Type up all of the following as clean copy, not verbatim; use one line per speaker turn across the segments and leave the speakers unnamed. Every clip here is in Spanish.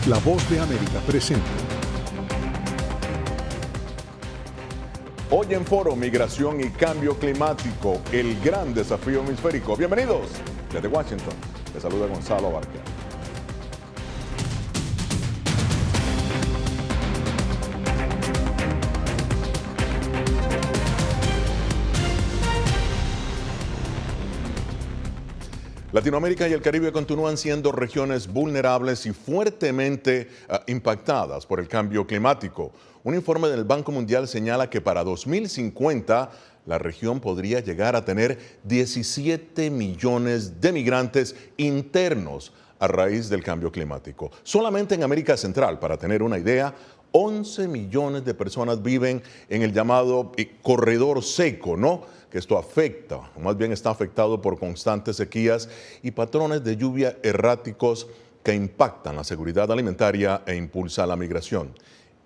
La Voz de América presenta.
Hoy en Foro Migración y Cambio Climático, el gran desafío hemisférico. Bienvenidos desde Washington. Les saluda Gonzalo Abarca. Latinoamérica y el Caribe continúan siendo regiones vulnerables y fuertemente impactadas por el cambio climático. Un informe del Banco Mundial señala que para 2050 la región podría llegar a tener 17 millones de migrantes internos a raíz del cambio climático. Solamente en América Central, para tener una idea, 11 millones de personas viven en el llamado corredor seco, ¿no? Que esto afecta, o más bien está afectado por constantes sequías y patrones de lluvia erráticos que impactan la seguridad alimentaria e impulsa la migración.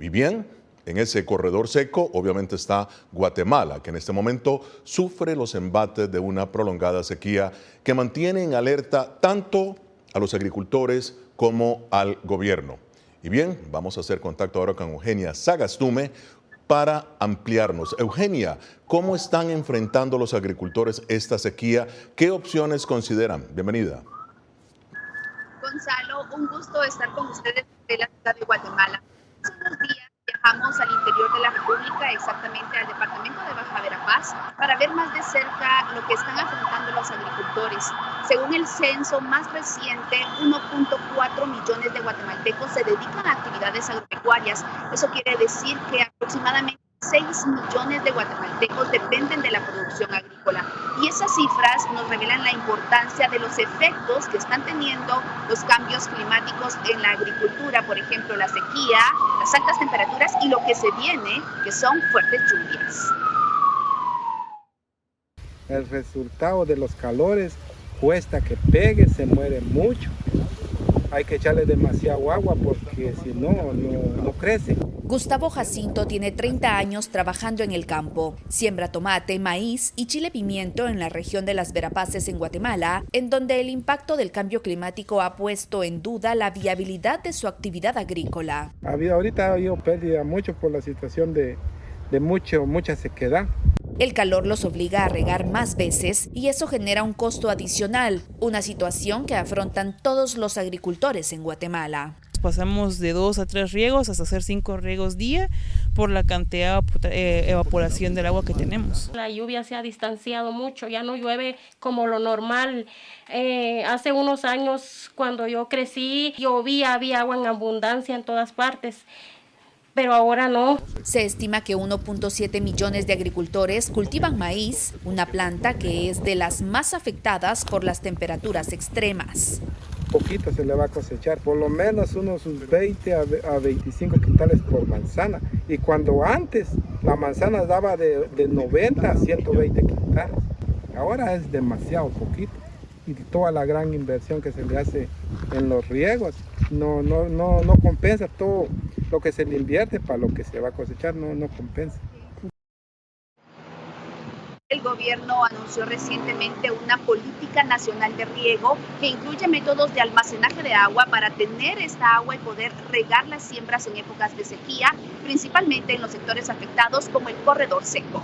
Y bien, en ese corredor seco obviamente está Guatemala, que en este momento sufre los embates de una prolongada sequía que mantiene en alerta tanto a los agricultores como al gobierno. Y bien, vamos a hacer contacto ahora con Eugenia Sagastume para ampliarnos. Eugenia, ¿cómo están enfrentando los agricultores esta sequía? ¿Qué opciones consideran? Bienvenida.
Gonzalo, un gusto estar con ustedes de la ciudad de Guatemala. Hace unos días viajamos al interior de la República, exactamente al departamento de Baja Verapaz, para ver más de cerca lo que están afrontando los agricultores. Según el censo más reciente, 1.4 millones de guatemaltecos se dedican a actividades agropecuarias. Eso quiere decir que aproximadamente 6 millones de guatemaltecos dependen de la producción agrícola. Y esas cifras nos revelan la importancia de los efectos que están teniendo los cambios climáticos en la agricultura, por ejemplo, la sequía, las altas temperaturas y lo que se viene, que son fuertes lluvias.
El resultado de los calores cuesta que pegue, se muere mucho. Hay que echarle demasiado agua porque si no, no crece.
Gustavo Jacinto tiene 30 años trabajando en el campo. Siembra tomate, maíz y chile pimiento en la región de Las Verapaces en Guatemala, en donde el impacto del cambio climático ha puesto en duda la viabilidad de su actividad agrícola.
Ahorita ha habido pérdida mucho por la situación de mucha sequedad.
El calor los obliga a regar más veces y eso genera un costo adicional, una situación que afrontan todos los agricultores en Guatemala.
Pasamos de 2 a 3 riegos hasta hacer 5 riegos día por la cantidad de evaporación del agua que tenemos.
La lluvia se ha distanciado mucho, ya no llueve como lo normal. Hace unos años cuando yo crecí, llovía, había agua en abundancia en todas partes. Pero ahora no.
Se estima que 1.7 millones de agricultores cultivan maíz, una planta que es de las más afectadas por las temperaturas extremas.
Poquito se le va a cosechar, por lo menos unos 20 a 25 quintales por manzana. Y cuando antes la manzana daba de 90 a 120 quintales, ahora es demasiado poquito. Y toda la gran inversión que se le hace en los riegos no compensa. Todo lo que se le invierte para lo que se va a cosechar no compensa.
El gobierno anunció recientemente una política nacional de riego que incluye métodos de almacenaje de agua para tener esta agua y poder regar las siembras en épocas de sequía, principalmente en los sectores afectados como el corredor seco.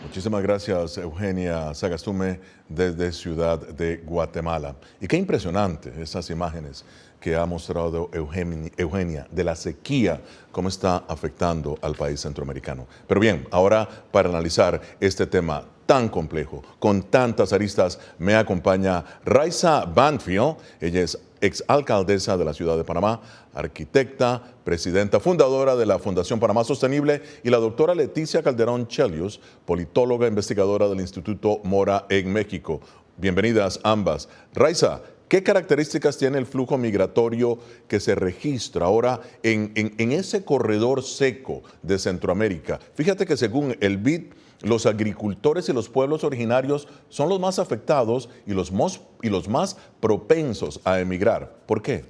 Muchísimas gracias, Eugenia Sagastume, desde Ciudad de Guatemala. Y qué impresionante esas imágenes que ha mostrado Eugenia de la sequía, cómo está afectando al país centroamericano. Pero bien, ahora para analizar este tema tan complejo, con tantas aristas, me acompaña Raiza Banfield. Ella es exalcaldesa de la ciudad de Panamá, arquitecta, presidenta fundadora de la Fundación Panamá Sostenible, y la doctora Leticia Calderón Chelius, politóloga investigadora del Instituto Mora en México. Bienvenidas ambas. Raiza, ¿qué características tiene el flujo migratorio que se registra ahora en ese corredor seco de Centroamérica? Fíjate que según el BID, los agricultores y los pueblos originarios son los más afectados y los más propensos a emigrar. ¿Por qué?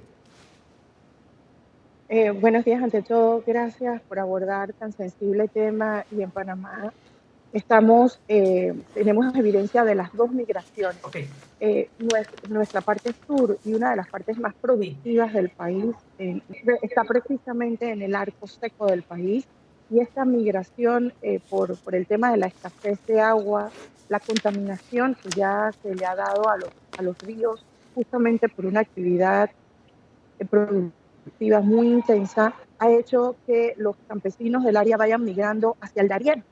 Buenos días ante todo. Gracias por abordar tan sensible tema. Y en Panamá tenemos evidencia de las dos migraciones. Okay. Nuestra parte sur y una de las partes más productivas del país está precisamente en el arco seco del país, y esta migración por el tema de la escasez de agua, la contaminación que ya se le ha dado a los ríos justamente por una actividad productiva muy intensa, ha hecho que los campesinos del área vayan migrando hacia el Darién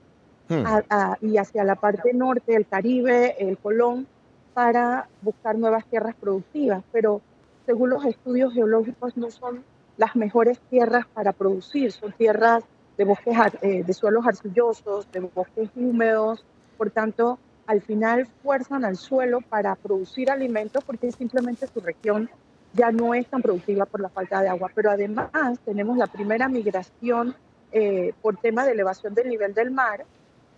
y hacia la parte norte, el Caribe, el Colón, para buscar nuevas tierras productivas. Pero según los estudios geológicos no son las mejores tierras para producir, son tierras de bosques, de suelos arcillosos, de bosques húmedos. Por tanto, al final fuerzan al suelo para producir alimentos porque simplemente su región ya no es tan productiva por la falta de agua. Pero además tenemos la primera migración por tema de elevación del nivel del mar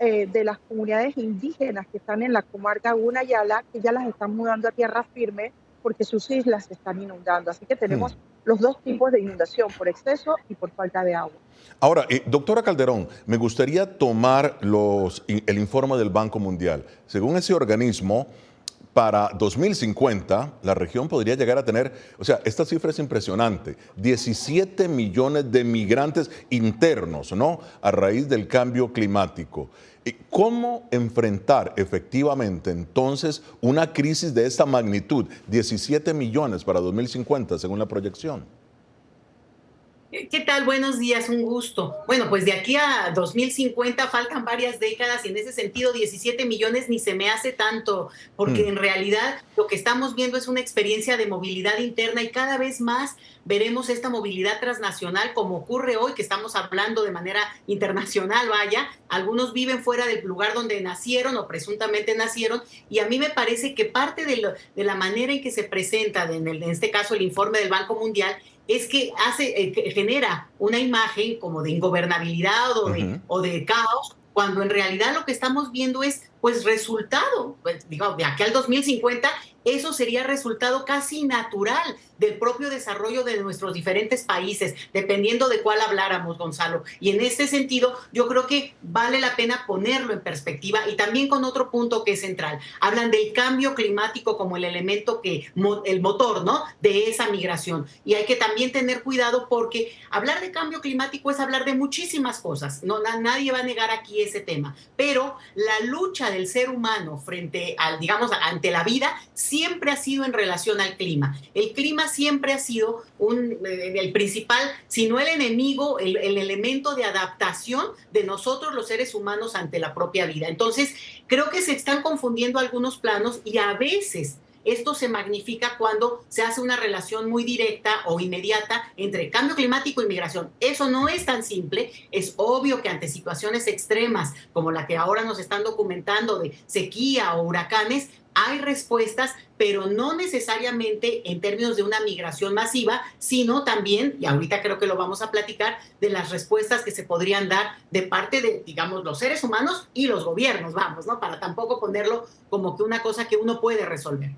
de las comunidades indígenas que están en la comarca Gunayala, que ya las están mudando a tierra firme porque sus islas se están inundando. Así que tenemos los dos tipos de inundación, por exceso y por falta de agua.
Ahora, doctora Calderón, me gustaría tomar el informe del Banco Mundial. Según ese organismo, para 2050, la región podría llegar a tener, esta cifra es impresionante, 17 millones de migrantes internos, ¿no?, a raíz del cambio climático. ¿Cómo enfrentar efectivamente entonces una crisis de esta magnitud? 17 millones para 2050, según la proyección.
¿Qué tal? Buenos días, un gusto. Bueno, pues de aquí a 2050 faltan varias décadas y en ese sentido 17 millones ni se me hace tanto, porque en realidad lo que estamos viendo es una experiencia de movilidad interna y cada vez más veremos esta movilidad transnacional como ocurre hoy, que estamos hablando de manera internacional, vaya. Algunos viven fuera del lugar donde nacieron o presuntamente nacieron, y a mí me parece que parte de la manera en que se presenta, en este caso el informe del Banco Mundial, es que genera una imagen como de ingobernabilidad o de caos, cuando en realidad lo que estamos viendo es resultado, de aquí al 2050, eso sería resultado casi natural del propio desarrollo de nuestros diferentes países, dependiendo de cuál habláramos, Gonzalo. Y en este sentido, yo creo que vale la pena ponerlo en perspectiva, y también con otro punto que es central. Hablan del cambio climático como el elemento el motor, ¿no?, de esa migración. Y hay que también tener cuidado, porque hablar de cambio climático es hablar de muchísimas cosas. No, nadie va a negar aquí ese tema. Pero la lucha del ser humano frente al, ante la vida, siempre ha sido en relación al clima. El clima siempre ha sido el principal, si no el enemigo, el elemento de adaptación de nosotros los seres humanos ante la propia vida. Entonces, creo que se están confundiendo algunos planos, y a veces esto se magnifica cuando se hace una relación muy directa o inmediata entre cambio climático y migración. Eso no es tan simple. Es obvio que ante situaciones extremas como la que ahora nos están documentando de sequía o huracanes, hay respuestas, pero no necesariamente en términos de una migración masiva, sino también, y ahorita creo que lo vamos a platicar, de las respuestas que se podrían dar de parte de, los seres humanos y los gobiernos, ¿no? Para tampoco ponerlo como que una cosa que uno puede resolver.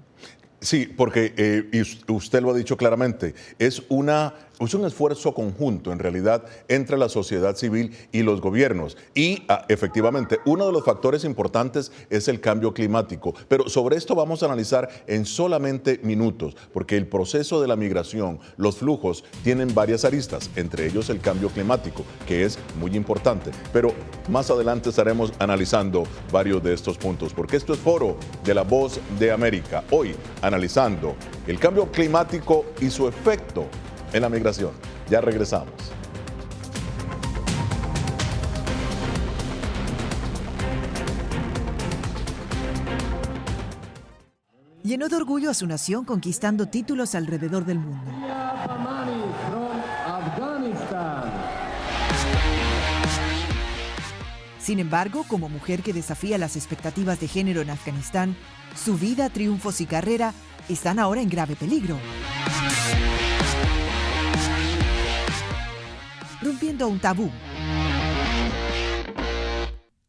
Sí, porque y usted lo ha dicho claramente, es un esfuerzo conjunto en realidad entre la sociedad civil y los gobiernos. Y efectivamente, uno de los factores importantes es el cambio climático. Pero sobre esto vamos a analizar en solamente minutos, porque el proceso de la migración, los flujos, tienen varias aristas, entre ellos el cambio climático, que es muy importante. Pero más adelante estaremos analizando varios de estos puntos, porque esto es Foro de la Voz de América. Hoy, analizando el cambio climático y su efecto en la migración. Ya regresamos.
Llenó de orgullo a su nación conquistando títulos alrededor del mundo. Sin embargo, como mujer que desafía las expectativas de género en Afganistán, su vida, triunfos y carrera están ahora en grave peligro. Rompiendo un tabú.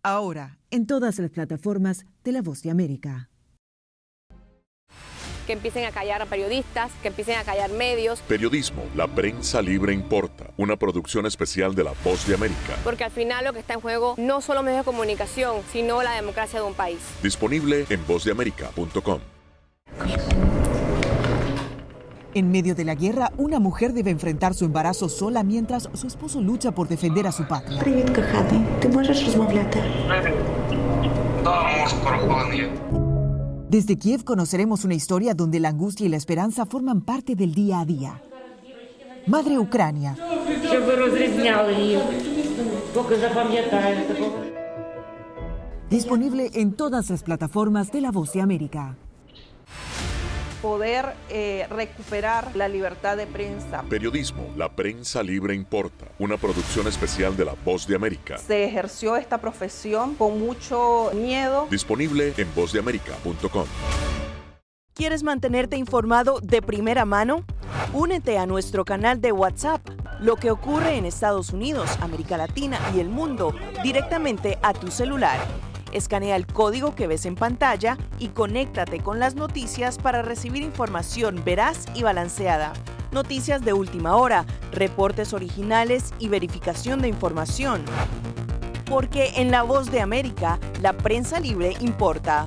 Ahora, en todas las plataformas de La Voz de América.
que empiecen a callar a periodistas, que empiecen a callar medios.
Periodismo, la prensa libre importa. Una producción especial de La Voz de América.
Porque al final lo que está en juego no solo medios de comunicación, sino la democracia de un país.
Disponible en vozdeamerica.com.
En medio de la guerra, una mujer debe enfrentar su embarazo sola mientras su esposo lucha por defender a su patria.
Привіт, коханий. Ти можеш розмовляти?
Desde Kiev conoceremos una historia donde la angustia y la esperanza forman parte del día a día. Madre Ucrania. Disponible en todas las plataformas de La Voz de América.
Poder recuperar la libertad de prensa.
Periodismo, la prensa libre importa. Una producción especial de La Voz de América.
Se ejerció esta profesión con mucho miedo.
Disponible en vozdeamerica.com.
¿Quieres mantenerte informado de primera mano? Únete a nuestro canal de WhatsApp. Lo que ocurre en Estados Unidos, América Latina y el mundo directamente a tu celular. Escanea el código que ves en pantalla y conéctate con las noticias para recibir información veraz y balanceada. Noticias de última hora, reportes originales y verificación de información. Porque en La Voz de América, la prensa libre importa.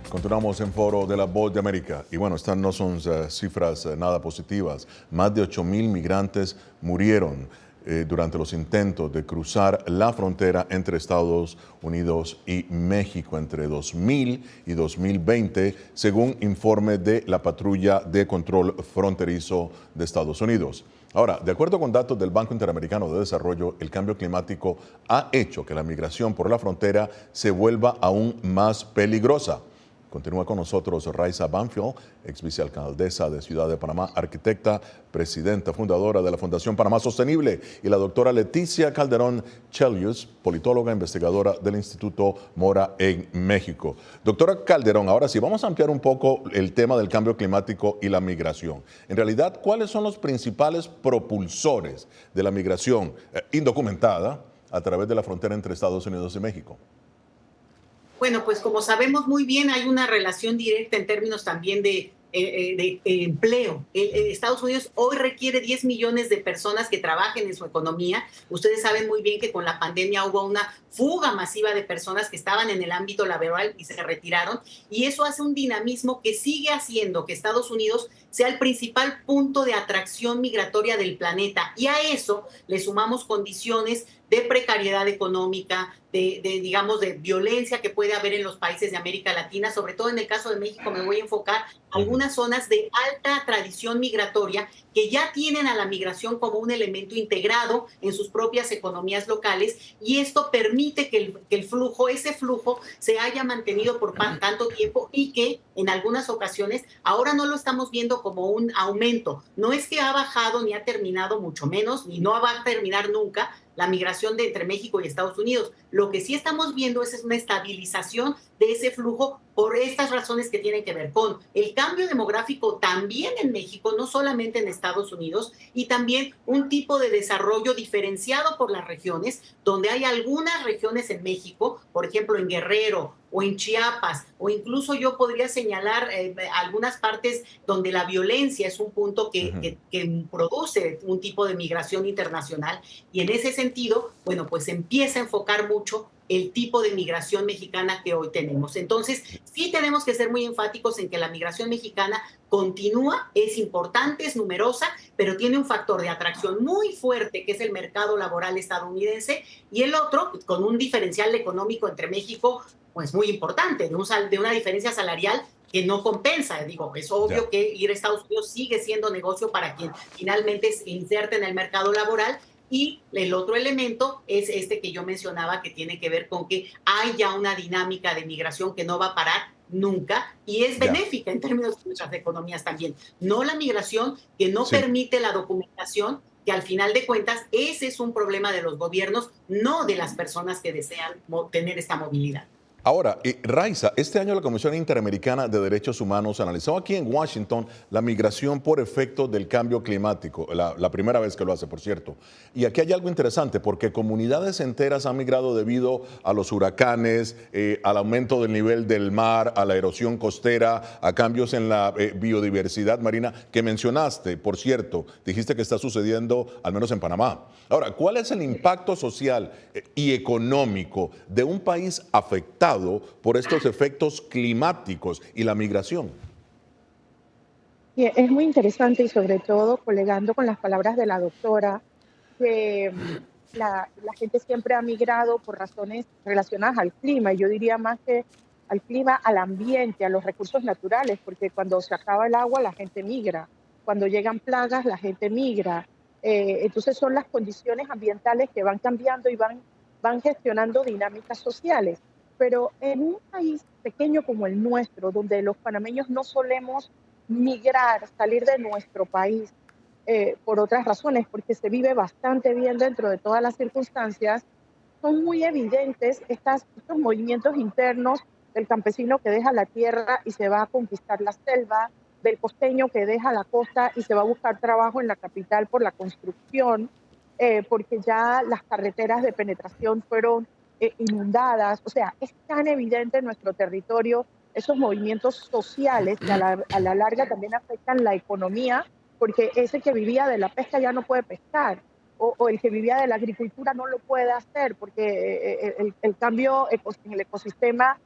Continuamos en Foro de La Voz de América. Y bueno, estas no son cifras nada positivas. Más de 8,000 migrantes murieron durante los intentos de cruzar la frontera entre Estados Unidos y México entre 2000 y 2020, según informe de la Patrulla de Control Fronterizo de Estados Unidos. Ahora, de acuerdo con datos del Banco Interamericano de Desarrollo, el cambio climático ha hecho que la migración por la frontera se vuelva aún más peligrosa. Continúa con nosotros Raiza Banfield, ex vicealcaldesa de Ciudad de Panamá, arquitecta, presidenta fundadora de la Fundación Panamá Sostenible, y la doctora Leticia Calderón Chelius, politóloga investigadora del Instituto Mora en México. Doctora Calderón, ahora sí, vamos a ampliar un poco el tema del cambio climático y la migración. En realidad, ¿cuáles son los principales propulsores de la migración indocumentada a través de la frontera entre Estados Unidos y México?
Bueno, pues como sabemos muy bien, hay una relación directa en términos también de empleo. Estados Unidos hoy requiere 10 millones de personas que trabajen en su economía. Ustedes saben muy bien que con la pandemia hubo una fuga masiva de personas que estaban en el ámbito laboral y se retiraron, y eso hace un dinamismo que sigue haciendo que Estados Unidos sea el principal punto de atracción migratoria del planeta, y a eso le sumamos condiciones de precariedad económica, digamos, de violencia que puede haber en los países de América Latina. Sobre todo en el caso de México me voy a enfocar algunas zonas de alta tradición migratoria que ya tienen a la migración como un elemento integrado en sus propias economías locales, y esto permite que ese flujo se haya mantenido por tanto tiempo, y que en algunas ocasiones ahora no lo estamos viendo como un aumento. No es que ha bajado ni ha terminado, mucho menos, ni no va a terminar nunca la migración de entre México y Estados Unidos. Lo que sí estamos viendo es una estabilización de ese flujo por estas razones que tienen que ver con el cambio demográfico también en México, no solamente en Estados Unidos, y también un tipo de desarrollo diferenciado por las regiones, donde hay algunas regiones en México, por ejemplo en Guerrero o en Chiapas, o incluso yo podría señalar algunas partes donde la violencia es un punto que produce un tipo de migración internacional, y en ese sentido, bueno, pues empieza a enfocar mucho el tipo de migración mexicana que hoy tenemos. Entonces, sí tenemos que ser muy enfáticos en que la migración mexicana continúa, es importante, es numerosa, pero tiene un factor de atracción muy fuerte, que es el mercado laboral estadounidense, y el otro, con un diferencial económico entre México, pues muy importante, de una diferencia salarial que no compensa. Digo, es obvio que ir a Estados Unidos sigue siendo negocio para quien finalmente se inserta en el mercado laboral. Y el otro elemento es este que yo mencionaba, que tiene que ver con que hay ya una dinámica de migración que no va a parar nunca, y es benéfica en términos de nuestras economías también. No la migración que no permite la documentación, que al final de cuentas ese es un problema de los gobiernos, no de las personas que desean tener esta movilidad.
Ahora, Raiza, este año la Comisión Interamericana de Derechos Humanos analizó aquí en Washington la migración por efecto del cambio climático, la primera vez que lo hace, por cierto. Y aquí hay algo interesante, porque comunidades enteras han migrado debido a los huracanes, al aumento del nivel del mar, a la erosión costera, a cambios en la biodiversidad marina que mencionaste, por cierto, dijiste que está sucediendo al menos en Panamá. Ahora, ¿cuál es el impacto social y económico de un país afectado por estos efectos climáticos y la migración?
Es muy interesante y sobre todo colegando con las palabras de la doctora, que la gente siempre ha migrado por razones relacionadas al clima, y yo diría más que al clima, al ambiente, a los recursos naturales, porque cuando se acaba el agua la gente migra, cuando llegan plagas la gente migra, entonces son las condiciones ambientales que van cambiando y van gestionando dinámicas sociales. Pero en un país pequeño como el nuestro, donde los panameños no solemos migrar, salir de nuestro país por otras razones, porque se vive bastante bien dentro de todas las circunstancias, son muy evidentes estos movimientos internos del campesino que deja la tierra y se va a conquistar la selva, del costeño que deja la costa y se va a buscar trabajo en la capital por la construcción, porque ya las carreteras de penetración fueron inundadas. O sea, es tan evidente en nuestro territorio esos movimientos sociales que a la larga también afectan la economía, porque ese que vivía de la pesca ya no puede pescar, o el que vivía de la agricultura no lo puede hacer, porque el cambio en el ecosistema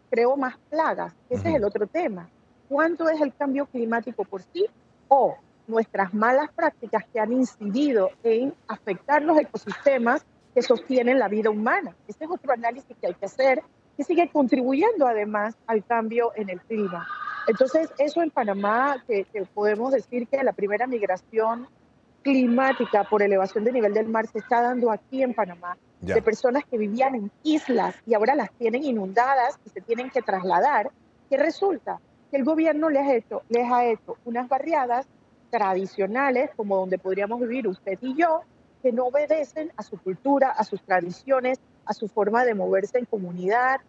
creó más plagas. Ese es el otro tema. ¿Cuánto es el cambio climático por sí? O nuestras malas prácticas que han incidido en afectar los ecosistemas que sostienen la vida humana. Ese es otro análisis que hay que hacer, que sigue contribuyendo además al cambio en el clima. Entonces, eso en Panamá, que podemos decir que la primera migración climática por elevación del nivel del mar se está dando aquí en Panamá, de personas que vivían en islas y ahora las tienen inundadas y se tienen que trasladar. ¿Qué resulta? Que el gobierno les ha hecho unas barriadas tradicionales, como donde podríamos vivir usted y yo, que no obedecen a su cultura, a sus tradiciones, a su forma de moverse en comunidad,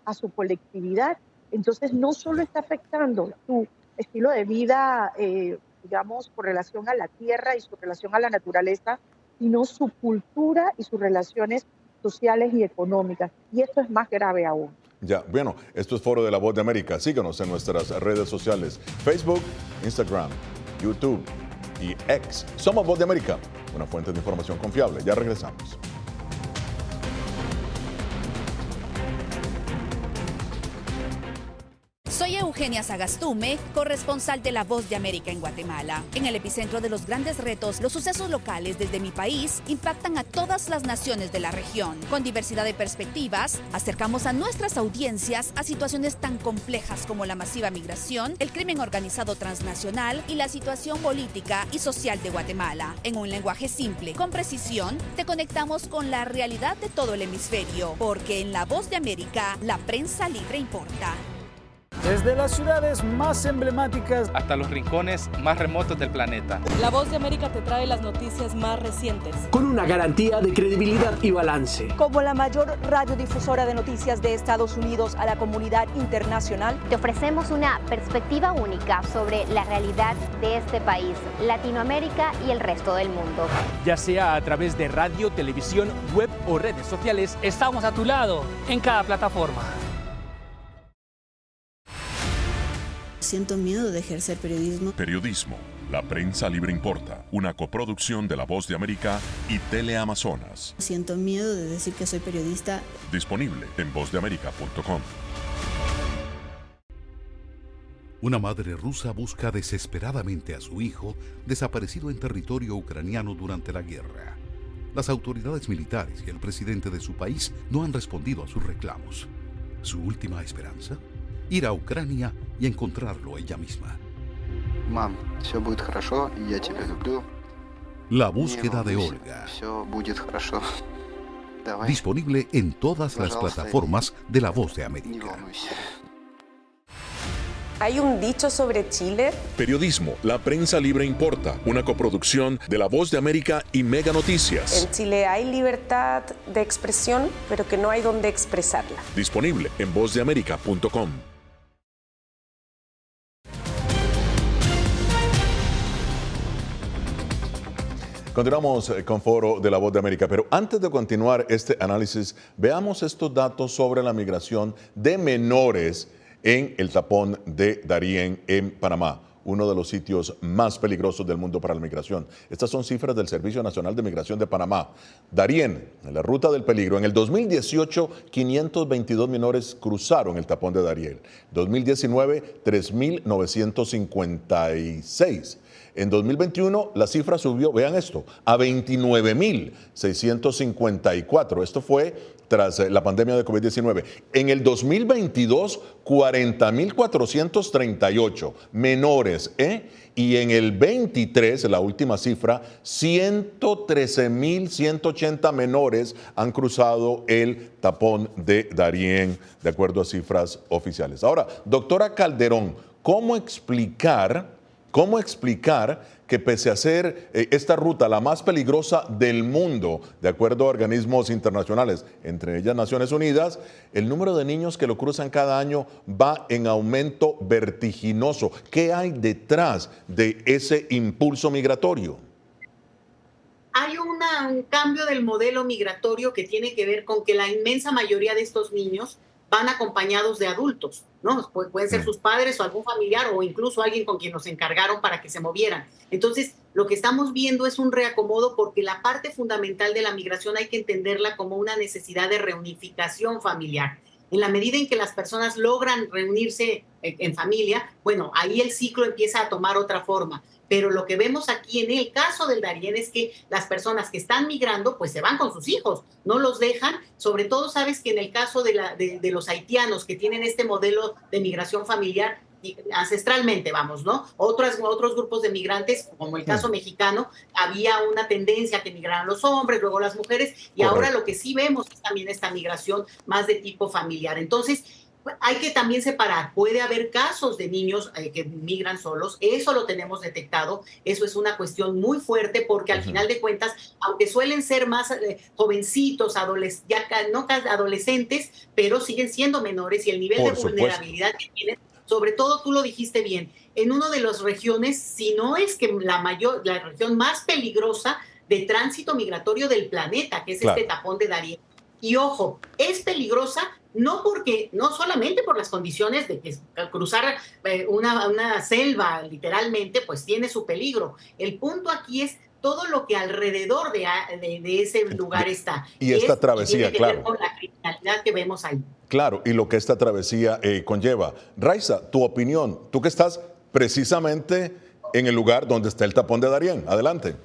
a su colectividad. Entonces, no solo está afectando su estilo de vida, digamos, por relación a la tierra y su relación a la naturaleza, sino su cultura y sus relaciones sociales y económicas. Y esto es más grave aún.
Ya, bueno, esto es Foro de la Voz de América. Síganos en nuestras redes sociales, Facebook, Instagram, YouTube y X. Somos Voz de América, una fuente de información confiable. Ya regresamos.
Soy Eugenia Sagastume, corresponsal de La Voz de América en Guatemala. En el epicentro de los grandes retos, los sucesos locales desde mi país impactan a todas las naciones de la región. Con diversidad de perspectivas, acercamos a nuestras audiencias a situaciones tan complejas como la masiva migración, el crimen organizado transnacional y la situación política y social de Guatemala. En un lenguaje simple, con precisión, te conectamos con la realidad de todo el hemisferio, porque en La Voz de América, la prensa libre importa.
Desde las ciudades más emblemáticas
hasta los rincones más remotos del planeta.
La Voz de América te trae las noticias más recientes.
Con una garantía de credibilidad y balance.
Como la mayor radiodifusora de noticias de Estados Unidos a la comunidad internacional,
te ofrecemos una perspectiva única sobre la realidad de este país, Latinoamérica y el resto del mundo.
Ya sea a través de radio, televisión, web o redes sociales,
estamos a tu lado en cada plataforma.
Siento miedo de ejercer periodismo.
Periodismo. La prensa libre importa. Una coproducción de La Voz de América y Teleamazonas.
Siento miedo de decir que soy periodista.
Disponible en vozdeamerica.com.
Una madre rusa busca desesperadamente a su hijo desaparecido en territorio ucraniano durante la guerra. Las autoridades militares y el presidente de su país no han respondido a sus reclamos. ¿Su última esperanza? Ir a Ucrania y encontrarlo ella misma.
Mam, все будет хорошо, я тебя люблю.
La búsqueda de Olga.
Все будет хорошо. Давай.
Disponible en todas las plataformas de La Voz de América.
Hay un dicho sobre Chile.
Periodismo, La Prensa Libre Importa, una coproducción de La Voz de América y Mega Noticias.
En Chile hay libertad de expresión, pero que no hay donde expresarla.
Disponible en vozdeamerica.com.
Continuamos con Foro de la Voz de América, pero antes de continuar este análisis, veamos estos datos sobre la migración de menores en el tapón de Darién en Panamá, uno de los sitios más peligrosos del mundo para la migración. Estas son cifras del Servicio Nacional de Migración de Panamá. Darién, en la ruta del peligro. En el 2018, 522 menores cruzaron el tapón de Darién. 2019, 3.956. En 2021, la cifra subió, vean esto, a 29.654. Esto fue tras la pandemia de COVID-19. En el 2022, 40.438 menores, y en el 23, la última cifra, 113.180 menores han cruzado el tapón de Darién, de acuerdo a cifras oficiales. Ahora, doctora Calderón, ¿cómo explicar que pese a ser esta ruta la más peligrosa del mundo, de acuerdo a organismos internacionales, entre ellas Naciones Unidas, el número de niños que lo cruzan cada año va en aumento vertiginoso? ¿Qué hay detrás de ese impulso migratorio?
Hay un cambio del modelo migratorio que tiene que ver con que la inmensa mayoría de estos niños van acompañados de adultos, ¿no? Pueden ser sus padres o algún familiar o incluso alguien con quien nos encargaron para que se movieran. Entonces, lo que estamos viendo es un reacomodo porque la parte fundamental de la migración hay que entenderla como una necesidad de reunificación familiar. En la medida en que las personas logran reunirse en familia, bueno, ahí el ciclo empieza a tomar otra forma. Pero lo que vemos aquí en el caso del Darién es que las personas que están migrando, pues se van con sus hijos, no los dejan. Sobre todo, sabes que en el caso de los haitianos que tienen este modelo de migración familiar, ancestralmente, vamos, ¿no? Otros grupos de migrantes, como el caso mexicano, había una tendencia a que migraran los hombres, luego las mujeres, y ahora lo que sí vemos es también esta migración más de tipo familiar. Entonces, hay que también separar, puede haber casos de niños que migran solos, eso lo tenemos detectado, eso es una cuestión muy fuerte porque al final de cuentas, aunque suelen ser más jovencitos, no adolescentes, pero siguen siendo menores y el nivel de vulnerabilidad que tienen, sobre todo tú lo dijiste bien, en una de las regiones, si no es que la región más peligrosa de tránsito migratorio del planeta, que es este tapón de Darién. Y ojo, es peligrosa no solamente por las condiciones de que cruzar una selva literalmente, pues tiene su peligro. El punto aquí es todo lo que alrededor de ese lugar está.
Y esta travesía,
tiene que ver con la criminalidad que vemos ahí.
Claro, y lo que esta travesía conlleva. Raiza, tu opinión, tú que estás precisamente en el lugar donde está el tapón de Darién. Adelante.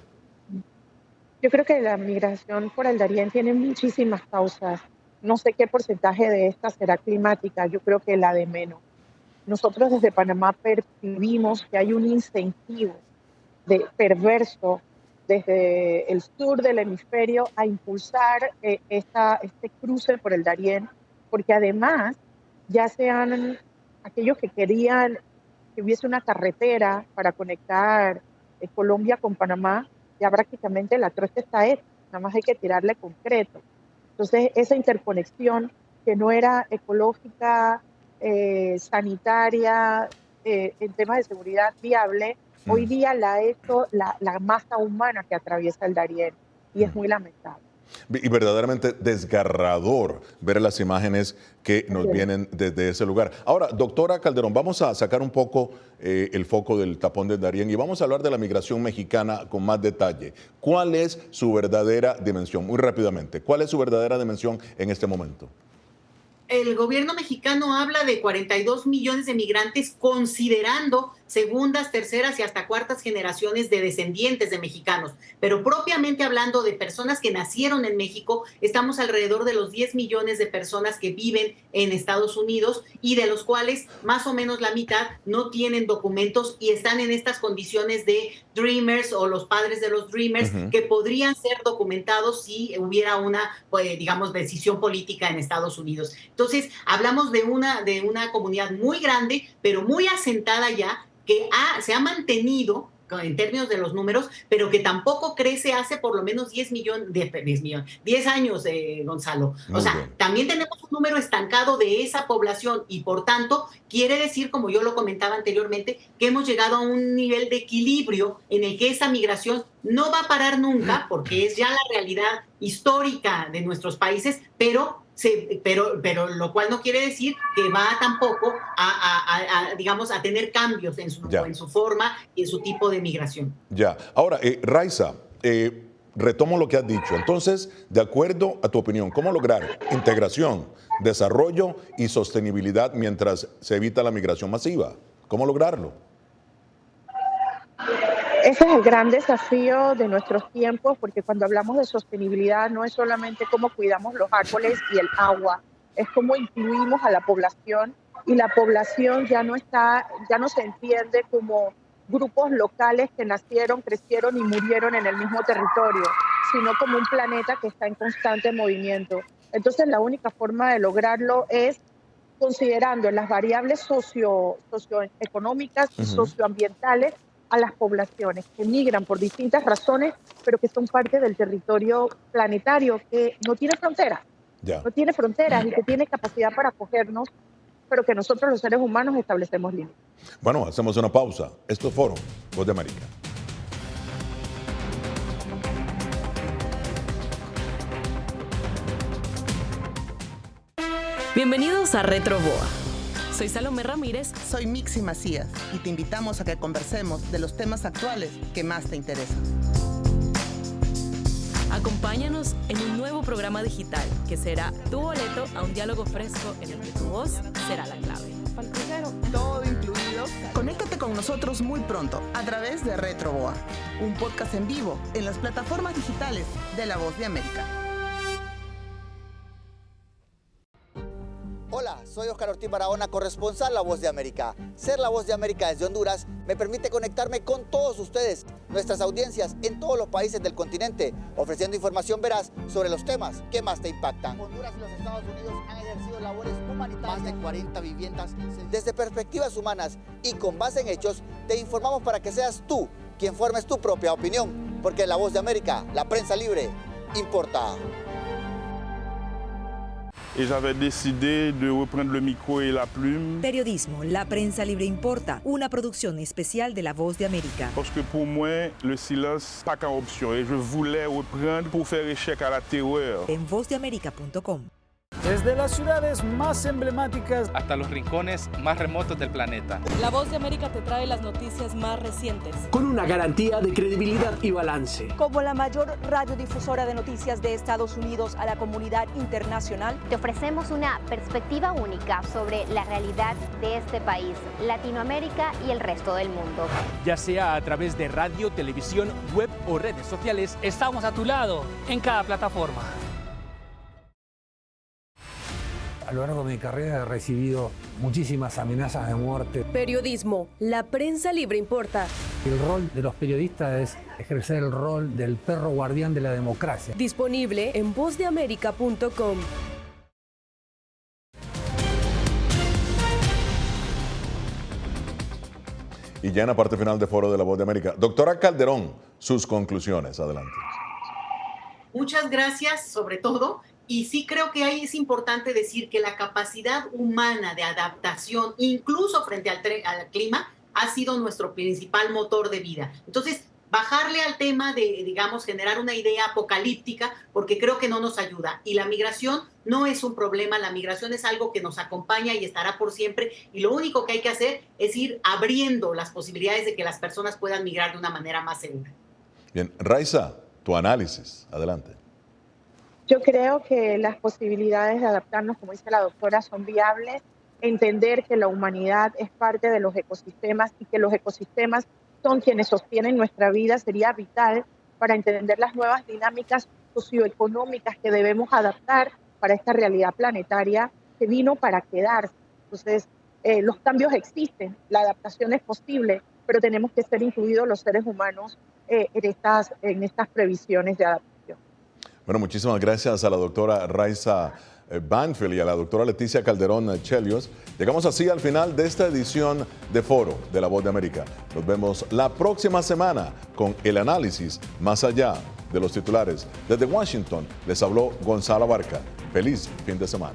Yo creo que la migración por el Darién tiene muchísimas causas. No sé qué porcentaje de esta será climática, yo creo que la de menos. Nosotros desde Panamá percibimos que hay un incentivo perverso desde el sur del hemisferio a impulsar este cruce por el Darién, porque además ya sean aquellos que querían que hubiese una carretera para conectar Colombia con Panamá, ya prácticamente la trocha está hecha, nada más hay que tirarle concreto. Entonces, esa interconexión que no era ecológica, sanitaria, en temas de seguridad viable, hoy día la ha hecho la masa humana que atraviesa el Darién, y es muy lamentable.
Y verdaderamente desgarrador ver las imágenes que nos vienen desde ese lugar. Ahora, doctora Calderón, vamos a sacar un poco el foco del tapón de Darién y vamos a hablar de la migración mexicana con más detalle. ¿Cuál es su verdadera dimensión? Muy rápidamente, ¿cuál es su verdadera dimensión en este momento?
El gobierno mexicano habla de 42 millones de migrantes considerando segundas, terceras y hasta cuartas generaciones de descendientes de mexicanos. Pero propiamente hablando de personas que nacieron en México, estamos alrededor de los 10 millones de personas que viven en Estados Unidos y de los cuales más o menos la mitad no tienen documentos y están en estas condiciones de Dreamers o los padres de los Dreamers que podrían ser documentados si hubiera una, pues, digamos, decisión política en Estados Unidos. Entonces, hablamos de una comunidad muy grande, pero muy asentada ya, que se ha mantenido en términos de los números, pero que tampoco crece hace por lo menos 10 años, Gonzalo. O sea, también tenemos un número estancado de esa población y por tanto quiere decir, como yo lo comentaba anteriormente, que hemos llegado a un nivel de equilibrio en el que esa migración no va a parar nunca, porque es ya la realidad histórica de nuestros países, pero lo cual no quiere decir que va tampoco digamos, a tener cambios en su forma y en su tipo de migración.
Ya. Ahora, Raiza, retomo lo que has dicho. Entonces, de acuerdo a tu opinión, ¿cómo lograr integración, desarrollo y sostenibilidad mientras se evita la migración masiva? ¿Cómo lograrlo?
Ese es el gran desafío de nuestros tiempos, porque cuando hablamos de sostenibilidad no es solamente cómo cuidamos los árboles y el agua, es cómo incluimos a la población, y la población ya no se entiende como grupos locales que nacieron, crecieron y murieron en el mismo territorio, sino como un planeta que está en constante movimiento. Entonces, la única forma de lograrlo es considerando las variables socioeconómicas y socioambientales a las poblaciones que migran por distintas razones, pero que son parte del territorio planetario que no tiene fronteras, no tiene fronteras y que tiene capacidad para acogernos, pero que nosotros los seres humanos establecemos límites.
Bueno, hacemos una pausa. Esto es Foro, Voz de América.
Bienvenidos a Retro Boa. Soy Salomé Ramírez.
Soy Mixi Macías y te invitamos a que conversemos de los temas actuales que más te interesan.
Acompáñanos en un nuevo programa digital que será tu boleto a un diálogo fresco en el que tu voz será la clave.
Todo incluido. Conéctate con nosotros muy pronto a través de Retro Boa, un podcast en vivo en las plataformas digitales de La Voz de América.
Hola, soy Oscar Ortiz Barahona, corresponsal La Voz de América. Ser La Voz de América desde Honduras me permite conectarme con todos ustedes, nuestras audiencias en todos los países del continente, ofreciendo información veraz sobre los temas que más te impactan. Honduras y los Estados Unidos han ejercido labores humanitarias. Más de 40 viviendas. Desde perspectivas humanas y con base en hechos, te informamos para que seas tú quien formes tu propia opinión, porque La Voz de América, la prensa libre, importa.
Y j'avais décidé de reprendre le micro et la plume.
Periodismo, la prensa libre importa, una producción especial de La Voz de América.
Parce que pour moi, le silence pas qu'une option et je voulais reprendre pour faire échec à la terreur.
En vozdeamerica.com.
Desde las ciudades más emblemáticas
hasta los rincones más remotos del planeta.
La Voz de América te trae las noticias más recientes.
Con una garantía de credibilidad y balance.
Como la mayor radiodifusora de noticias de Estados Unidos a la comunidad internacional,
te ofrecemos una perspectiva única sobre la realidad de este país, Latinoamérica y el resto del mundo.
Ya sea a través de radio, televisión, web o redes sociales,
estamos a tu lado en cada plataforma.
A lo largo de mi carrera he recibido muchísimas amenazas de muerte.
Periodismo, la prensa libre importa.
El rol de los periodistas es ejercer el rol del perro guardián de la democracia.
Disponible en vozdeamerica.com.
Y ya en la parte final de Foro de La Voz de América. Doctora Calderón, sus conclusiones. Adelante.
Muchas gracias, sobre todo. Y sí creo que ahí es importante decir que la capacidad humana de adaptación, incluso frente al clima, ha sido nuestro principal motor de vida. Entonces, bajarle al tema de, digamos, generar una idea apocalíptica, porque creo que no nos ayuda. Y la migración no es un problema, la migración es algo que nos acompaña y estará por siempre. Y lo único que hay que hacer es ir abriendo las posibilidades de que las personas puedan migrar de una manera más segura.
Bien, Raiza, tu análisis. Adelante.
Yo creo que las posibilidades de adaptarnos, como dice la doctora, son viables entender que la humanidad es parte de los ecosistemas y que los ecosistemas son quienes sostienen nuestra vida sería vital para entender las nuevas dinámicas socioeconómicas que debemos adaptar para esta realidad planetaria que vino para quedarse. Entonces, los cambios existen, la adaptación es posible, pero tenemos que ser incluidos los seres humanos en estas previsiones de adaptación.
Bueno, muchísimas gracias a la doctora Raiza Banfield y a la doctora Leticia Calderón Chelios. Llegamos así al final de esta edición de Foro de La Voz de América. Nos vemos la próxima semana con el análisis más allá de los titulares. Desde Washington les habló Gonzalo Barca. Feliz fin de semana.